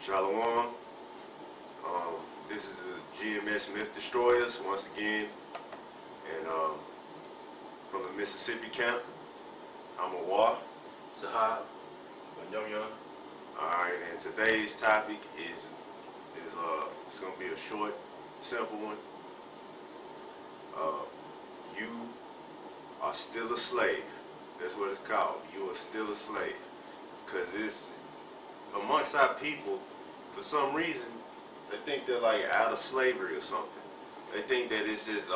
Shalom. This is the GMS Myth Destroyers once again, and from the Mississippi camp. I'm a War. Sahab. Yo. Alright, and today's topic is it's gonna be a short, simple one. You are still a slave. That's what it's called. You are still a slave. Because it's amongst our people, for some reason, they think they're like out of slavery or something. They think that it's just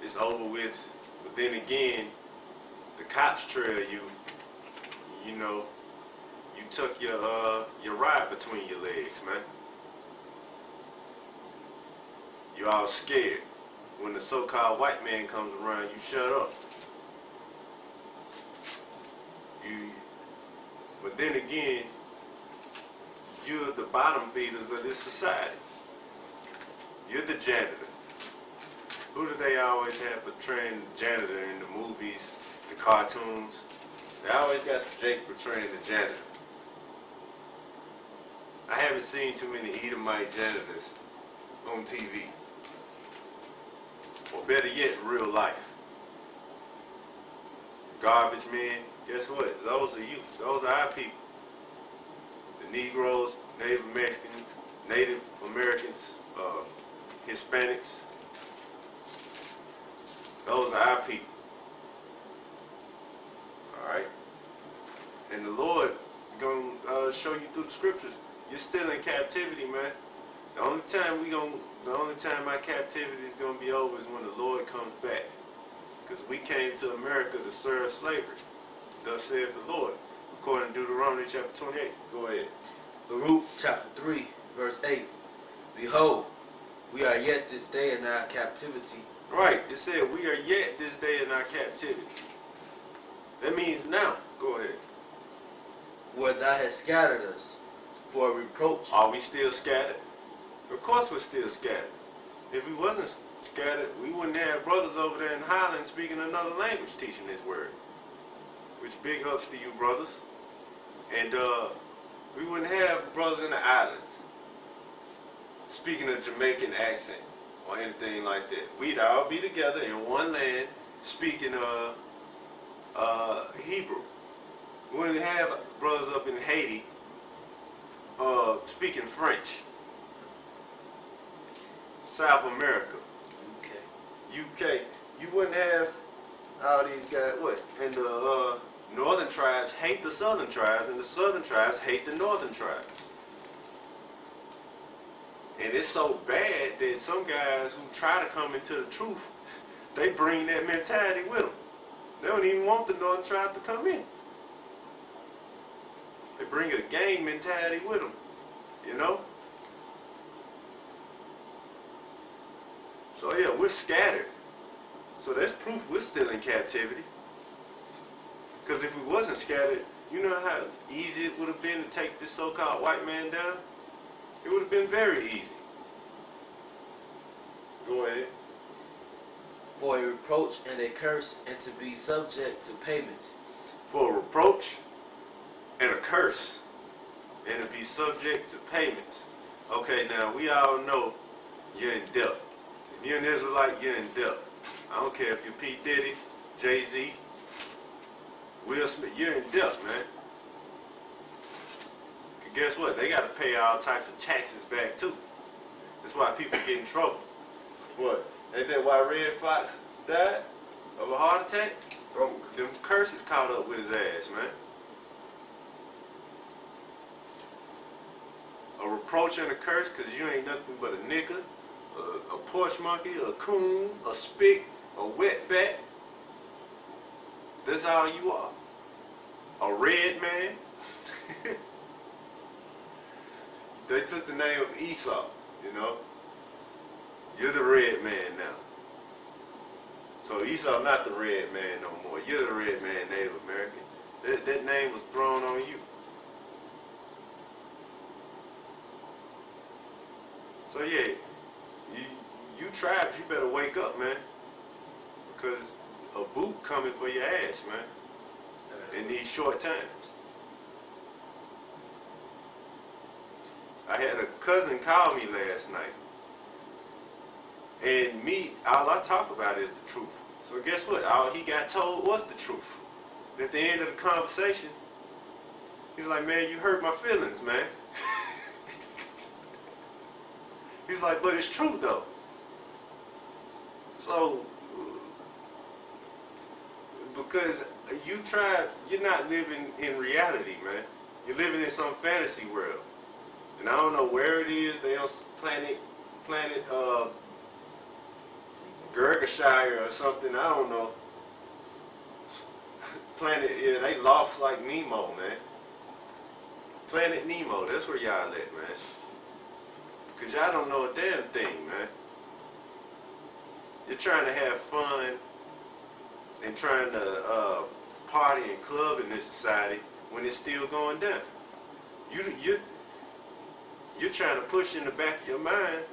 it's over with. But then again, the cops trail you. You know, you tuck your ride between your legs, man. You're all scared. When the so-called white man comes around, you shut up. But then again, you're the bottom feeders of this society. You're the janitor. Who do they always have portraying the janitor in the movies, the cartoons? They always got the Jake portraying the janitor. I haven't seen too many Edomite janitors on TV. Or better yet, real life. Garbage men, guess what? Those are you. Those are our people. The Negroes, Native Mexicans, Native Americans, Hispanics. Those are our people. Alright? And the Lord is going to show you through the scriptures. You're still in captivity, man. The only time my captivity is going to be over is when the Lord comes back. Because we came to America to serve slavery. Thus saith the Lord. According to Deuteronomy chapter 28. Go ahead. Baruch chapter 3, verse 8. Behold, we are yet this day in our captivity. Right. It said we are yet this day in our captivity. That means now. Go ahead. Where thou hast scattered us for a reproach. Are we still scattered? Of course we're still scattered. If we wasn't scattered, we wouldn't have brothers over there in Highland speaking another language teaching this word. Which big ups to you, brothers. And we wouldn't have brothers in the islands speaking a Jamaican accent or anything like that. We'd all be together in one land speaking Hebrew. We wouldn't have brothers up in Haiti speaking French. South America, UK, you wouldn't have all these guys. What? And the northern tribes hate the southern tribes, and the southern tribes hate the northern tribes. And it's so bad that some guys who try to come into the truth, they bring that mentality with them. They don't even want the northern tribe to come in. They bring a gang mentality with them, you know? So yeah, we're scattered. So that's proof we're still in captivity. Because if we wasn't scattered, you know how easy it would have been to take this so-called white man down? It would have been very easy. Go ahead. For a reproach and a curse, and to be subject to payments. For a reproach and a curse, and to be subject to payments. Okay, now we all know you're in debt. If you're an Israelite, you're in debt. I don't care if you're P. Diddy, Jay-Z, Will Smith, you're in debt, man. Guess what? They got to pay all types of taxes back too. That's why people get in trouble. What? Ain't that why Red Fox died of a heart attack? Them curses caught up with his ass, man. A reproach and a curse because you ain't nothing but a nigga, a porch monkey, a coon, a spick, a wetback. That's all you are. A red man. They took the name of Esau, you know. You're the red man now. So Esau not the red man no more. You're the red man, Native American. That name was thrown on you. So yeah, you tribes, you better wake up, man. Because a boot coming for your ass, man. In these short times. had a cousin call me last night. And all I talk about is the truth. So guess what? All he got told was the truth. At the end of the conversation, he's like, man, you hurt my feelings, man. He's like, but it's true though. So, because you're not living in reality, man. You're living in some fantasy world. And I don't know where it is. They on planet Gergershire or something. I don't know. Yeah, they lost like Nemo, man. Planet Nemo, that's where y'all at, man. Cause y'all don't know a damn thing, man. You're trying to have fun and trying to party and club in this society when it's still going down. You're trying to push in the back of your mind.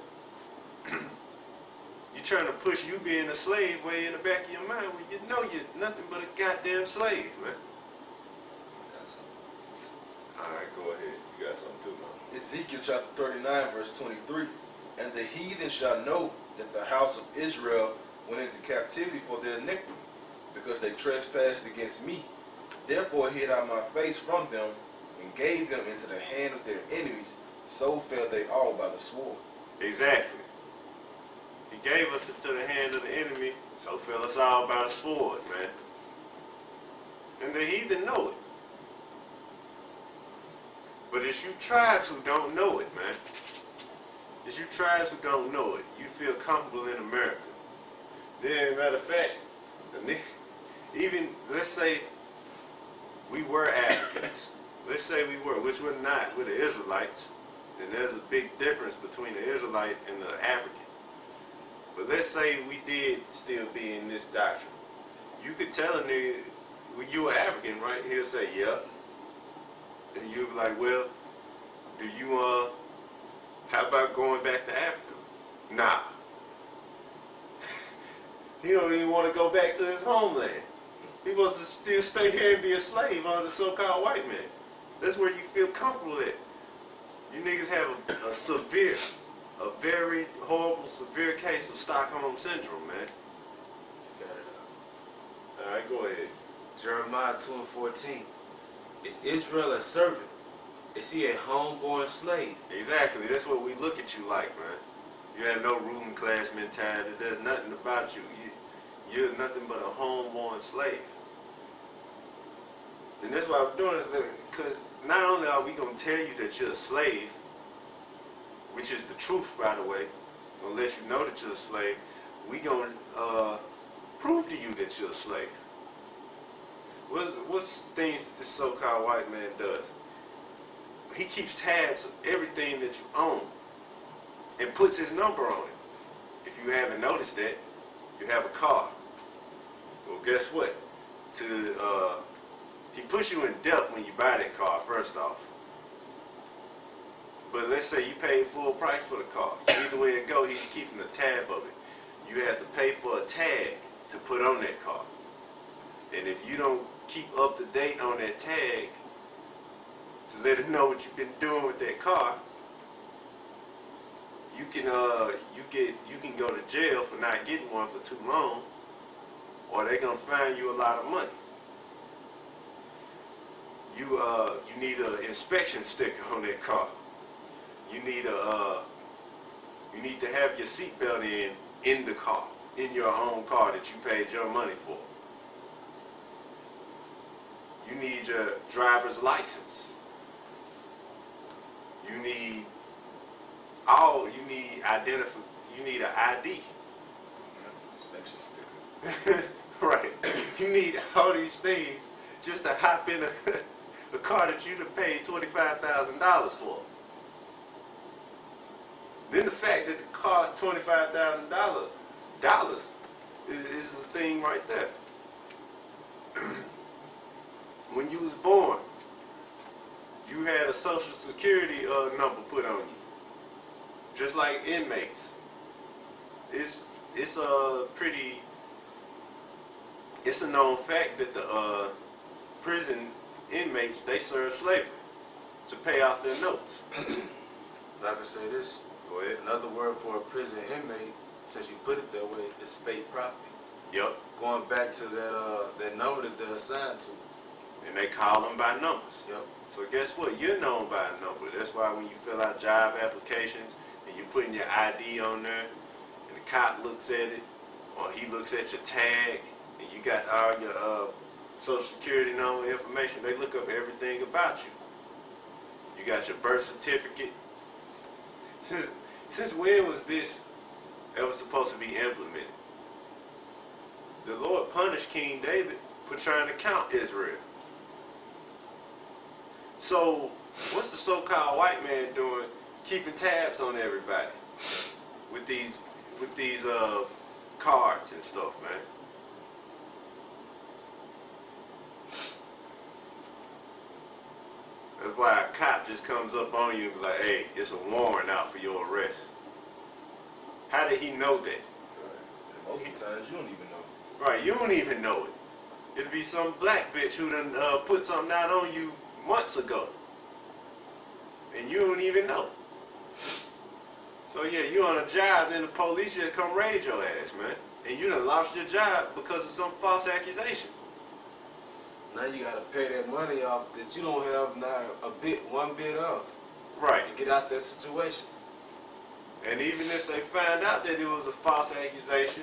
You're trying to push you being a slave way in the back of your mind when you know you're nothing but a goddamn slave, man. Alright, go ahead. You got something too, man. Ezekiel chapter 39, verse 23. And the heathen shall know that the house of Israel went into captivity for their iniquity, because they trespassed against me. Therefore hid I my face from them, and gave them into the hand of their enemies. So fell they all by the sword. Exactly. He gave us into the hand of the enemy, so fell us all by the sword, man. And the heathen know it. But it's you tribes who don't know it, man. It's you tribes who don't know it. You feel comfortable in America. Then, matter of fact, even, let's say we were Africans. Let's say we were, which we're not, we're the Israelites. Then there's a big difference between the Israelite and the African. But let's say we did still be in this doctrine. You could tell a nigga, when you were African, right? He'll say, yeah. And you'll be like, well, do you, how about going back to Africa? Nah. He don't even want to go back to his homeland. He wants to still stay here and be a slave under the so-called white man. That's where you feel comfortable at. You niggas have a very horrible, severe case of Stockholm Syndrome, man. Got it. Alright, go ahead. Jeremiah 2:14. Is Israel a servant? Is he a homeborn slave? Exactly. That's what we look at you like, man. You have no ruling class mentality. There's nothing about you. You're nothing but a homeborn slave. And that's why I'm doing this, because not only are we going to tell you that you're a slave, which is the truth, by the way, going to let you know that you're a slave, we going to prove to you that you're a slave. What's things that this so-called white man does? He keeps tabs of everything that you own and puts his number on it. If you haven't noticed that, you have a car. Well, guess what? He puts you in debt when you buy that car, first off. But let's say you paid full price for the car. Either way it go, he's keeping a tab of it. You have to pay for a tag to put on that car. And if you don't keep up to date on that tag to let him know what you've been doing with that car, you can go to jail for not getting one for too long, or they're gonna fine you a lot of money. You need an inspection sticker on that car. You need to have your seatbelt in the car, in your own car that you paid your money for. You need your driver's license. You need an ID. Inspection sticker. Right. You need all these things just to hop in a car that you done paid $25,000 for. Then the fact that the car is $25,000 is the thing right there. When you was born, you had a social security number put on you, just like inmates. It's a known fact that the prison inmates, they serve slavery to pay off their notes. If I can say this, Go ahead. another word for a prison inmate, since you put it that way, is state property. Yep. Going back to that number that they're assigned to. And they call them by numbers. Yep. So guess what? You're known by a number. That's why when you fill out job applications and you're putting your ID on there, and the cop looks at it, or he looks at your tag, and you got all your social security number information, they look up everything about you. You got your birth certificate. Since when was this ever supposed to be implemented? The Lord punished King David for trying to count Israel. So, what's the so-called white man doing, keeping tabs on everybody with these cards and stuff, man? That's why a cop just comes up on you and be like, "Hey, it's a warrant out for your arrest." How did he know that? Right. And most of the times you don't even know. Right, you don't even know it. It'll be some black bitch who done put something out on you months ago, and you don't even know. So yeah, you on a job, then the police just come raid your ass, man, and you done lost your job because of some false accusation. Now you gotta pay that money off that you don't have not one bit of. Right. To get out that situation. And even if they find out that it was a false accusation,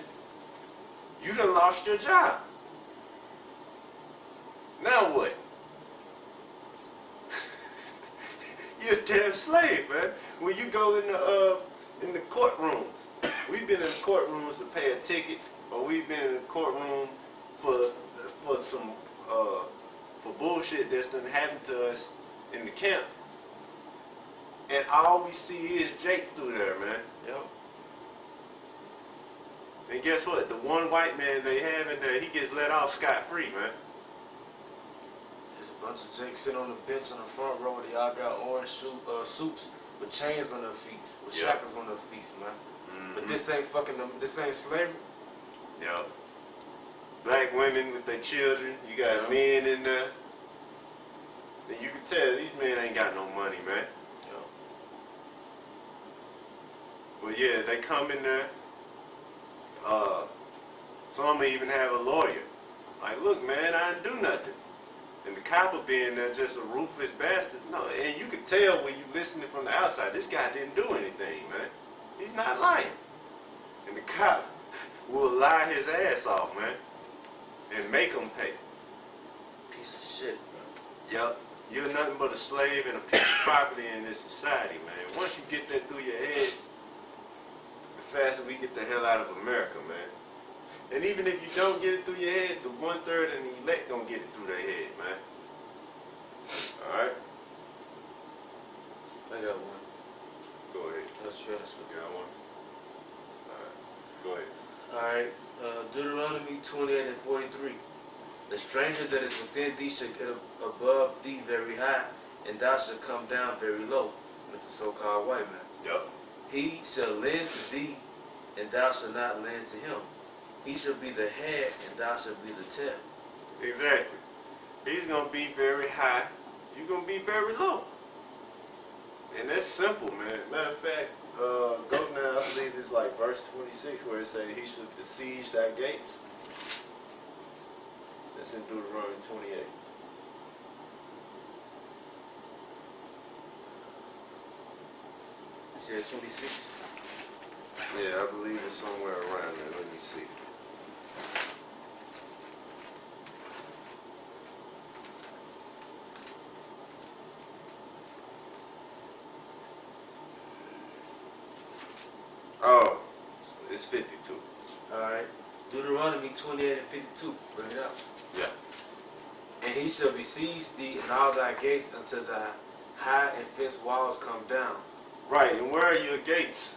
you done lost your job. Now what? You're a damn slave, man. When you go in the courtrooms, we've been in the courtrooms to pay a ticket, or we've been in the courtroom for some for bullshit that's done happened to us in the camp, and all we see is Jake through there, man. Yep. And guess what? The one white man they have in there, he gets let off scot-free, man. There's a bunch of jakes sitting on the bench on the front row. They all got orange suits with chains on their feet, with shackles on their feet, man. Mm-hmm. But this ain't slavery. Yeah. Black women with their children. You got men in there. And you can tell these men ain't got no money, man. Yeah. But yeah, they come in there. Some even have a lawyer. Like, look, man, I didn't do nothing. And the cop will be in there just a ruthless bastard. No, and you can tell when you listening from the outside, this guy didn't do anything, man. He's not lying. And the cop will lie his ass off, man, and make him pay. Piece of shit, man. Yep. You're nothing but a slave and a piece of property in this society, man. Once you get that through your head, the faster we get the hell out of America, man. And even if you don't get it through your head, the 1/3 and the elect don't get it through their head, man. Alright? I got one. Go ahead. Let's share this with You got one? Alright. Go ahead. Alright, Deuteronomy 28 and 43. The stranger that is within thee shall get above thee very high, and thou shalt come down very low. That's the so-called white man. Yep. He shall lend to thee, and thou shalt not lend to him. He shall be the head, and thou shalt be the tail. Exactly. He's going to be very high. You're going to be very low. And that's simple, man. Matter of fact, go now, I believe it's like verse 26 where it says he should besiege thy gates. That's in Deuteronomy 28. You said 26? Yeah, I believe it's somewhere around there. Let me see. Oh, it's 52. Alright. Deuteronomy 28 and 52. Bring it up. Yeah. And he shall besiege thee in all thy gates until thy high and fenced walls come down. Right, and where are your gates?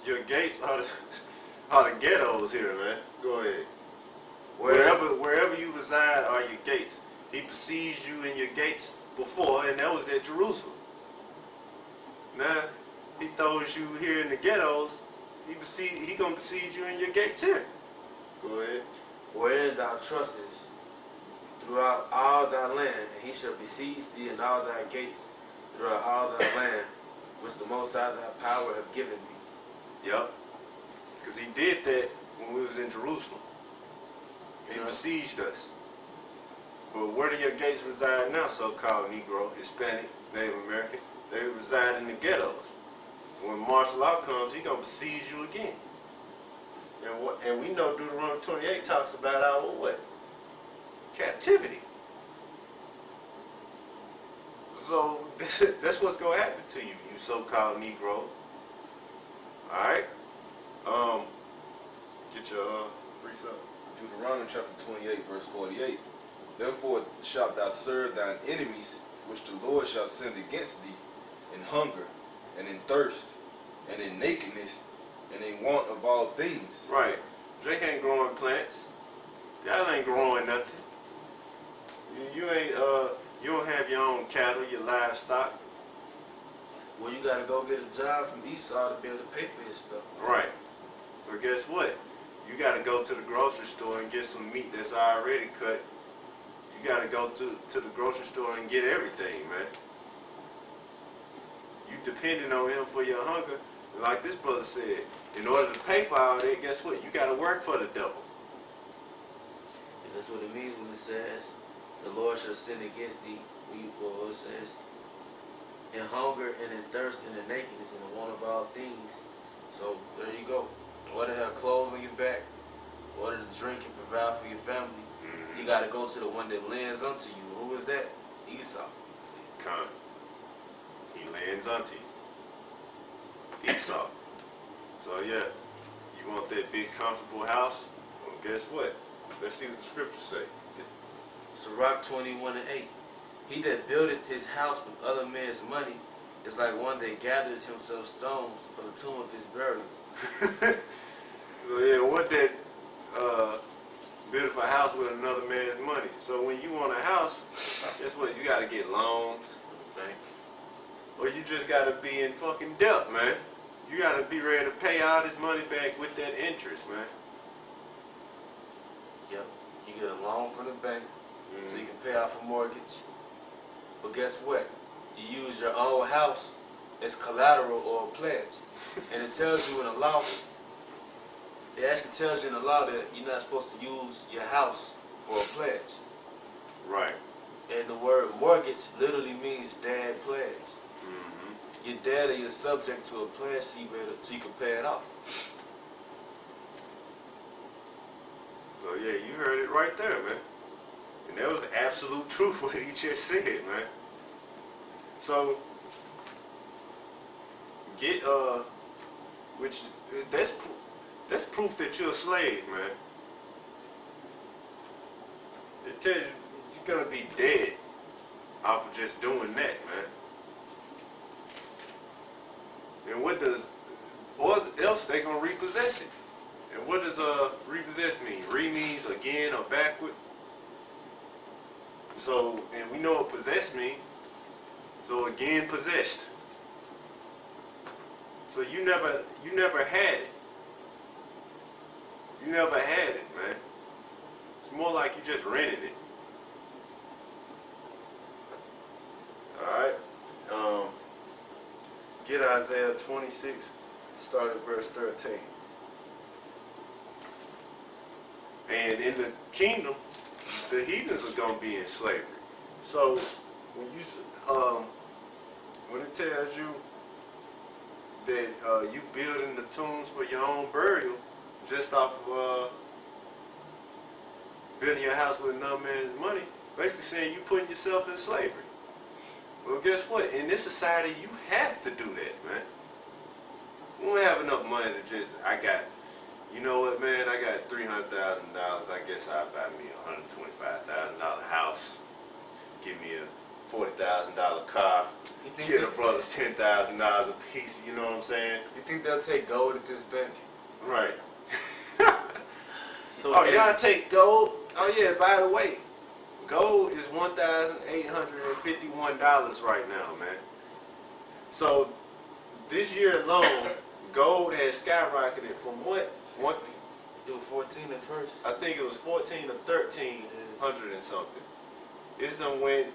Your gates are the ghettos here, man. Go ahead. Wherever you reside are your gates. He besieged you in your gates before, and that was at Jerusalem. Now, he throws you here in the ghettos. He gonna besiege you in your gates here. Go ahead. Wherein thou trustest throughout all thy land, and he shall besiege thee in all thy gates throughout all thy land, which the Most High thy power have given thee. Yep. Because he did that when we was in Jerusalem. He Yeah. besieged us. But where do your gates reside now, so-called Negro, Hispanic, Native American? They reside in the ghettos. When martial law comes, he gonna besiege you again. And we know Deuteronomy 28 talks about our what? Captivity. So that's what's gonna happen to you, you so-called Negro. Alright? Get your precept. Deuteronomy chapter 28, verse 48. Therefore shalt thou serve thine enemies, which the Lord shall send against thee, in hunger, and in thirst, and in nakedness, and in want of all things. Right. Drake ain't growing plants. Y'all ain't growing nothing. You ain't you don't have your own cattle, your livestock. Well, you gotta go get a job from Esau to be able to pay for his stuff. Right. So guess what? You gotta go to the grocery store and get some meat that's already cut. You gotta go to the grocery store and get everything, man. You depending on him for your hunger. Like this brother said, in order to pay for all that, guess what? You gotta work for the devil. And that's what it means when it says, the Lord shall send against thee, well, it says, in hunger and in thirst and in nakedness and in want of all things. So there you go. In order to have clothes on your back, in order to drink and provide for your family, you gotta go to the one that lends unto you. Who is that? Esau. Con. He lands unto you. Esau. So yeah, you want that big comfortable house? Well, guess what? Let's see what the scriptures say. Sirach 21 and 8. He that buildeth his house with other men's money is like one that gathered himself stones for the tomb of his burial. So yeah, what that built a house with another man's money. So when you want a house, guess what? You gotta get loans, Bank. or you just gotta be in fucking debt, man. You gotta be ready to pay all this money back with that interest, man. Yep. You get a loan from the bank so you can pay off a mortgage. But guess what? You use your own house as collateral or a pledge. And it tells you in the law, it actually tells you in the law that you're not supposed to use your house for a pledge. Right. And the word mortgage literally means dad pledge. Mm-hmm. Your dad or you're subject to a pledge so you can pay it off. So yeah, you heard it right there, man. And that was absolute truth what he just said, man. So get which is that's proof that you're a slave, man. It tells you you're gonna be dead off of just doing that, man. And what does, or else they gonna repossess it. And what does repossess mean? Re means again or backward. So, and we know what possess means. So again, possessed. So you never had it. You never had it, man. It's more like you just rented it. Alright. Get Isaiah 26, start at verse 13. And in the kingdom, the heathens are gonna be in slavery. So when when it tells you that you building the tombs for your own burial, just off of building your house with another man's money, basically saying you putting yourself in slavery. Well, guess what? In this society, you have to do that, man. We don't have enough money to just, you know what, man? I got $300,000. I guess I'll buy me a $125,000 house. Give me a $40,000 car. Get a brother's $10,000 a piece. You know what I'm saying? You think they'll take gold at this bank? Right. So oh, y'all take gold? Oh yeah. By the way, gold is $1,851 right now, man. So this year alone, gold has skyrocketed from what? 16. It was 14 at first. I think it was 14 to 1300 and something. It's done went.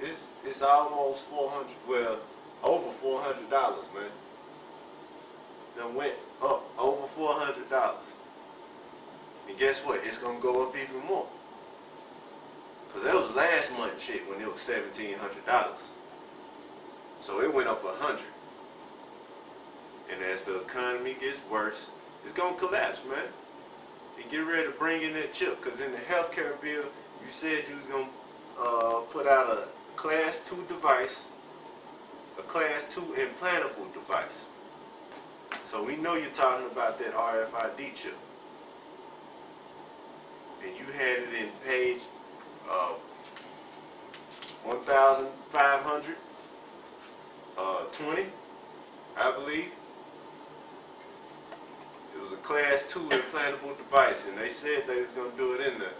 It's almost 400. Well, over $400, man. Done went up over $400. And guess what? It's gonna go up even more. Cause that was last month shit when it was $1,700. So it went up 100. And as the economy gets worse, it's gonna collapse, man. And get ready to bring in that chip, cause in the healthcare bill, you said you was gonna put out a class 2 device, a class 2 implantable device. So we know you're talking about that RFID chip. And you had it in page 1,520, I believe. It was a class 2 implantable device, and they said they was going to do it in there.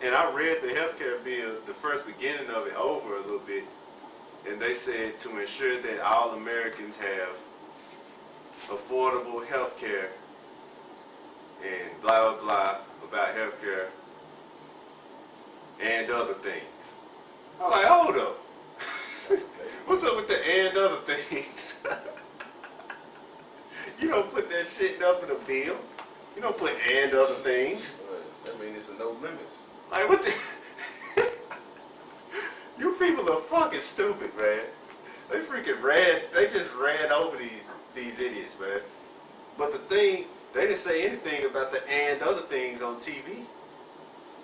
And I read the healthcare bill, the first beginning of it, over a little bit, and they said to ensure that all Americans have affordable health care and blah blah blah about health care and other things. I'm like, hold up. What's up with the and other things? You don't put that shit up in a bill. You don't put and other things. That means it's a no limits. Like, what the? You people are fucking stupid, man. They freaking they just ran over these idiots, man. But the thing, they didn't say anything about the and other things on TV.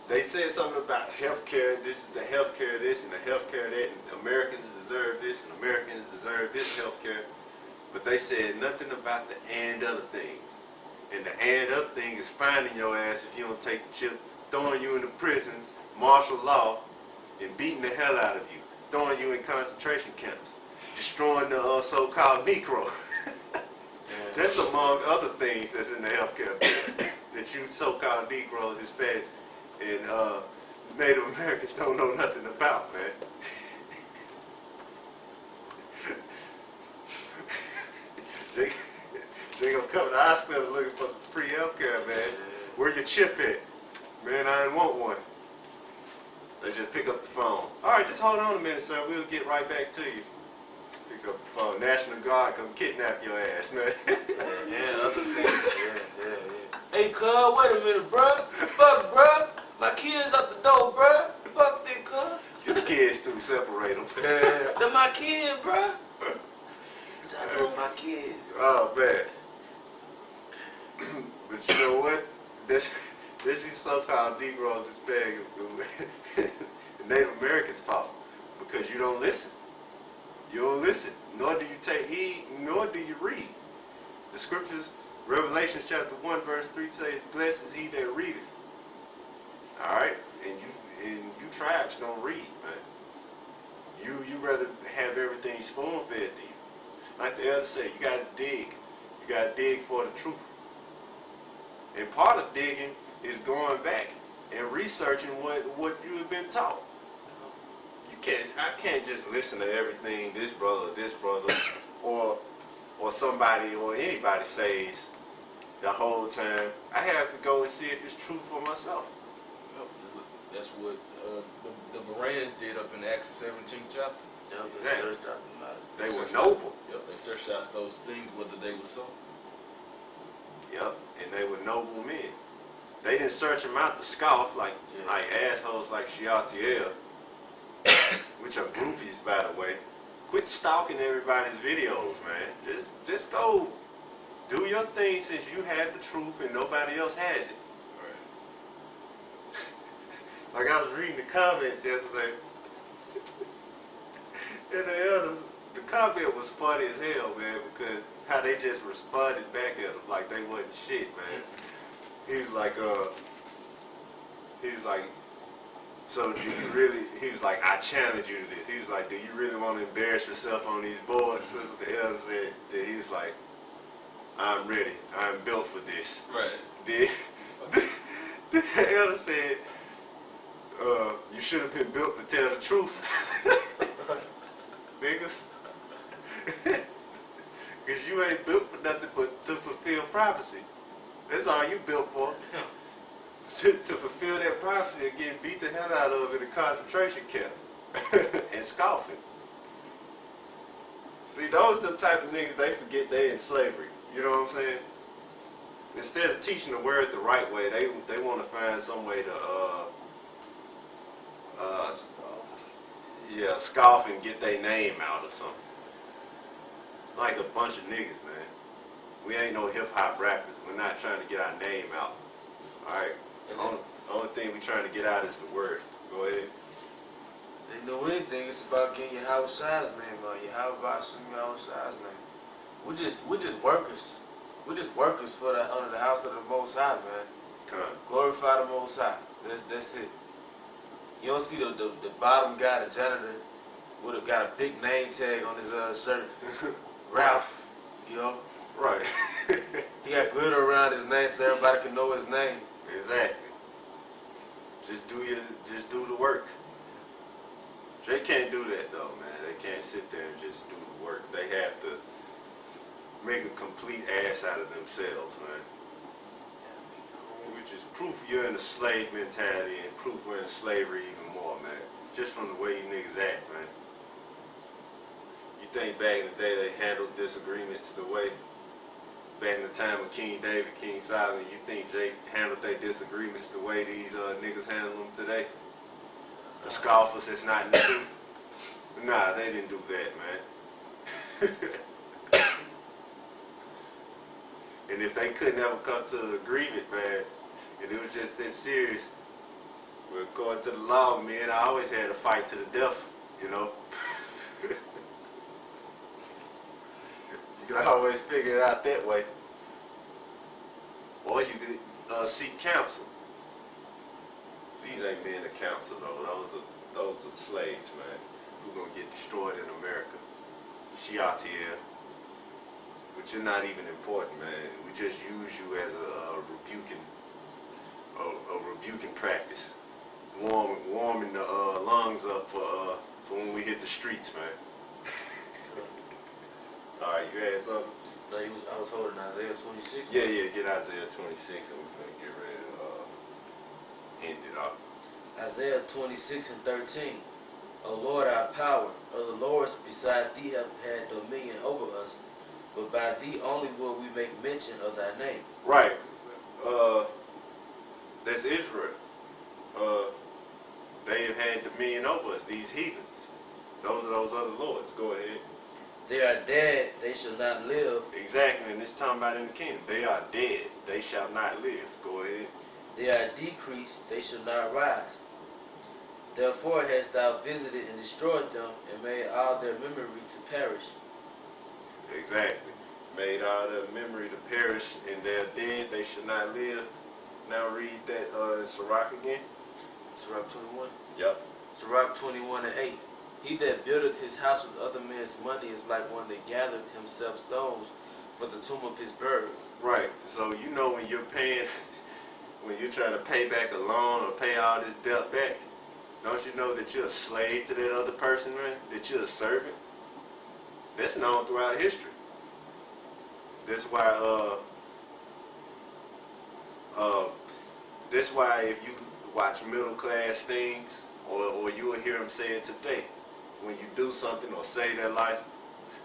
They said something about healthcare, this is the healthcare this and the healthcare that, and Americans deserve this and Americans deserve this healthcare. But they said nothing about the and other things. And the and other thing is finding your ass if you don't take the chip, throwing you into prisons, martial law, and beating the hell out of you, throwing you in concentration camps, destroying the so-called Negro. That's among other things that's in the healthcare bill that you so-called Negroes, Hispanics, and Native Americans don't know nothing about, man. Jay gonna come to the hospital looking for some free healthcare, man. Where your chip at? Man, I didn't want one. They just pick up the phone. All right, just hold on a minute, sir. We'll get right back to you. Pick up the phone. National Guard come kidnap your ass, man. Yeah, other things. Yeah. Hey, cuz, wait a minute, bruh. Fuck, bruh. My kids out the door, bruh. Fuck that, cuz. Get the kids to separate them. Yeah. They're my kids, bruh. I know my kids. Oh, man. But you know what? This you so-called Negroes, Hispanics, and Native Americans' fault. Because you don't listen. You don't listen. Nor do you take heed, nor do you read. The scriptures, Revelation chapter 1, verse 3 says, blessed is he that readeth. Alright? And you tribes don't read, man. You rather have everything spoon-fed to you. Like the elder said, you gotta dig. You gotta dig for the truth. And part of digging is going back and researching what you have been taught. I can't just listen to everything this brother, or somebody or anybody says the whole time. I have to go and see if it's true for myself. Yep, that's what the Bereans did up in the Acts 17th chapter. Yep, they searched out the matter. They were noble. Yep, they searched out those things whether they were so. Yep, and they were noble men. They didn't search them out to scoff like assholes like Shealtiel, which are groupies, by the way. Quit stalking everybody's videos, man. Just go do your thing since you have the truth and nobody else has it. Right. Like I was reading the comments yesterday, and the comment was funny as hell, man, because how they just responded back at him like they wasn't shit, man. He was like, so do you really, he was like, I challenge you to this. He was like, do you really want to embarrass yourself on these boards? That's what the elder said. Then he was like, I'm ready. I'm built for this. Right. Then the elder said, you should have been built to tell the truth. Niggas. Because you ain't built for nothing but to fulfill prophecy. That's all you built for. To fulfill that prophecy and getting beat the hell out of in a concentration camp. And scoffing. See, those the type of niggas, they forget they in slavery. You know what I'm saying? Instead of teaching the word the right way, they want to find some way to scoff and get their name out or something. Like a bunch of niggas, man. We ain't no hip hop rappers. We're not trying to get our name out. All right. Only thing we trying to get out is the word. Go ahead. They know anything, it's about getting your Howard Shire's name out. Your Howard Shire's name. We're just workers. We're just workers for under the house of the Most High, man. Glorify the Most High. That's it. You don't see the bottom guy, the janitor, would have got a big name tag on his shirt. Ralph, you know? Right. He got glitter around his name so everybody can know his name. Exactly. Just do the work. They can't do that though, man. They can't sit there and just do the work. They have to make a complete ass out of themselves, man. Which is proof you're in a slave mentality and proof we're in slavery even more, man. Just from the way you niggas act, man. You think back in the day they handled disagreements the way, back in the time of King David, King Solomon, you think they handled their disagreements the way these niggas handle them today? The scoffers that's not in the truth? Nah, they didn't do that, man. And if they couldn't ever come to an agreement, man, and it was just that serious, well, according to the law, man, I always had a fight to the death, you know? You can always figure it out that way. Or you could seek counsel. These ain't men of counsel, though. Those are slaves, man, who gonna get destroyed in America. Shiatiel. But you're not even important, man. We just use you as a rebuking practice, warming the lungs up for when we hit the streets, man. All right, you had something? No, I was holding Isaiah 26. Yeah, get Isaiah 26, and we're finna get ready to end it off. Isaiah 26 and 13. O Lord, our power, other lords beside thee have had dominion over us, but by thee only will we make mention of thy name. Right. That's Israel. They have had dominion over us, these heathens. Those are those other lords. Go ahead. They are dead, they shall not live. Exactly, and it's talking about in the kingdom. They are dead, they shall not live. Go ahead. They are decreased, they shall not rise. Therefore hast thou visited and destroyed them, and made all their memory to perish. Exactly. Made all their memory to perish, and they're dead, they shall not live. Now read that Sirach again. Sirach 21. Yep. Sirach 21 and 8. He that buildeth his house with other men's money is like one that gathereth himself stones for the tomb of his burial. Right. So you know when you're paying, when you're trying to pay back a loan or pay all this debt back, don't you know that you're a slave to that other person, man? That you're a servant? That's known throughout history. That's why if you watch middle class things, or you will hear them say it today, when you do something or say their life,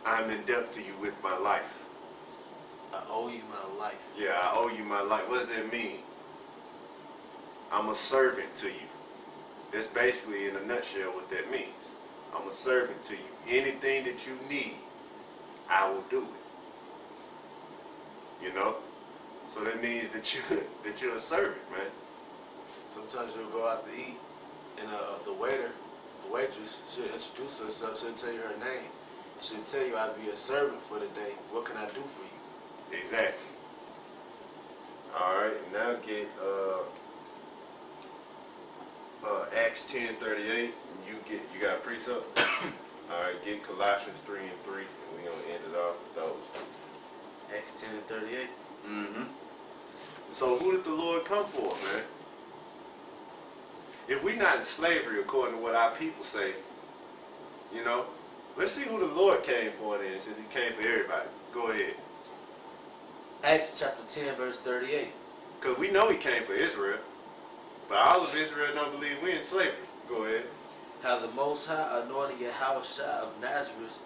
I'm in debt to you with my life. I owe you my life. Yeah, I owe you my life. What does that mean? I'm a servant to you. That's basically in a nutshell what that means. I'm a servant to you. Anything that you need, I will do it. You know? So that means that you're a servant, man. Sometimes you'll go out to eat, and the waitress, she'll introduce herself, she'll tell you her name, and she'll tell you, I'll be a servant for the day. What can I do for you? Exactly. All right, now get Acts 10:38. You got a precept? All right, get Colossians 3 and 3, and we're gonna end it off with those. Acts 10 and 38. Mm-hmm. So who did the Lord come for, man? If we not in slavery, according to what our people say, you know, let's see who the Lord came for then, since he came for everybody. Go ahead. Acts chapter 10, verse 38. Because we know he came for Israel, but all of Israel don't believe we in slavery. Go ahead. How the Most High anointed Yahushua of Nazareth,